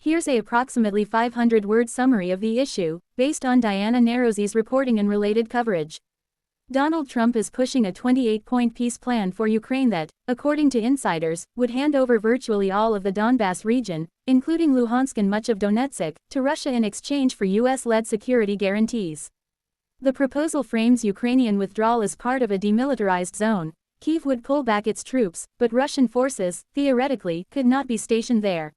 Here's a approximately 500-word summary of the issue, based on Diana Narozzi's reporting and related coverage. Donald Trump is pushing a 28-point peace plan for Ukraine that, according to insiders, would hand over virtually all of the Donbas region, including Luhansk and much of Donetsk, to Russia in exchange for US-led security guarantees. The proposal frames Ukrainian withdrawal as part of a demilitarized zone. Kyiv would pull back its troops, but Russian forces, theoretically, could not be stationed there.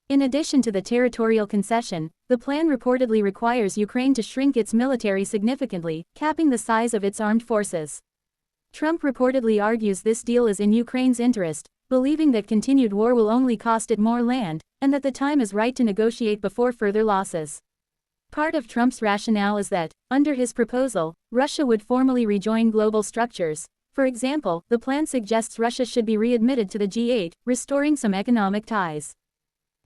In addition to the territorial concession, the plan reportedly requires Ukraine to shrink its military significantly, capping the size of its armed forces. Trump reportedly argues this deal is in Ukraine's interest, believing that continued war will only cost it more land, and that the time is right to negotiate before further losses. Part of Trump's rationale is that, under his proposal, Russia would formally rejoin global structures. For example, the plan suggests Russia should be readmitted to the G8, restoring some economic ties.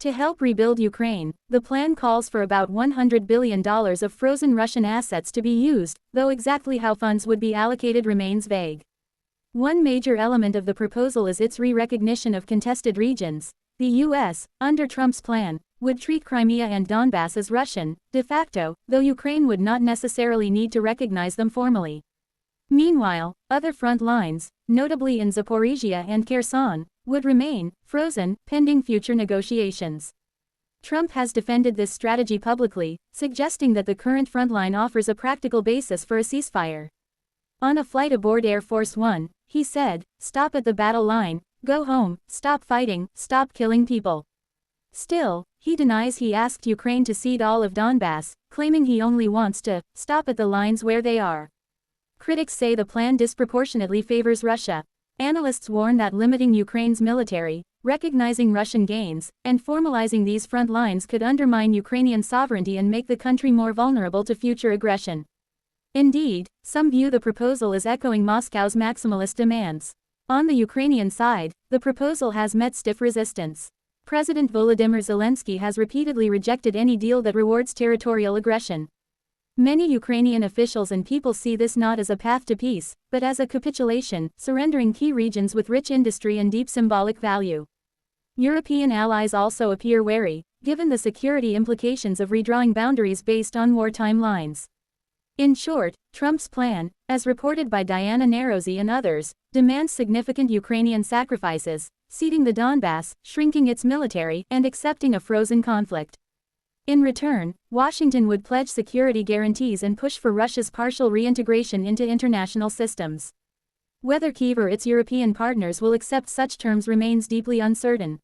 To help rebuild Ukraine, the plan calls for about $100 billion of frozen Russian assets to be used, though exactly how funds would be allocated remains vague. One major element of the proposal is its re-recognition of contested regions. The U.S., under Trump's plan, would treat Crimea and Donbas as Russian, de facto, though Ukraine would not necessarily need to recognize them formally. Meanwhile, other front lines, notably in Zaporizhia and Kherson, would remain frozen, pending future negotiations. Trump has defended this strategy publicly, suggesting that the current frontline offers a practical basis for a ceasefire. On a flight aboard Air Force One, he said, "Stop at the battle line, go home, stop fighting, stop killing people." Still, he denies he asked Ukraine to cede all of Donbas, claiming he only wants to stop at the lines where they are. Critics say the plan disproportionately favors Russia. Analysts warn that limiting Ukraine's military, recognizing Russian gains, and formalizing these front lines could undermine Ukrainian sovereignty and make the country more vulnerable to future aggression. Indeed, some view the proposal as echoing Moscow's maximalist demands. On the Ukrainian side, the proposal has met stiff resistance. President Volodymyr Zelensky has repeatedly rejected any deal that rewards territorial aggression. Many Ukrainian officials and people see this not as a path to peace, but as a capitulation, surrendering key regions with rich industry and deep symbolic value. European allies also appear wary, given the security implications of redrawing boundaries based on wartime lines. In short, Trump's plan, as reported by Diana Narozzi and others, demands significant Ukrainian sacrifices, ceding the Donbas, shrinking its military, and accepting a frozen conflict. In return, Washington would pledge security guarantees and push for Russia's partial reintegration into international systems. Whether Kyiv or its European partners will accept such terms remains deeply uncertain.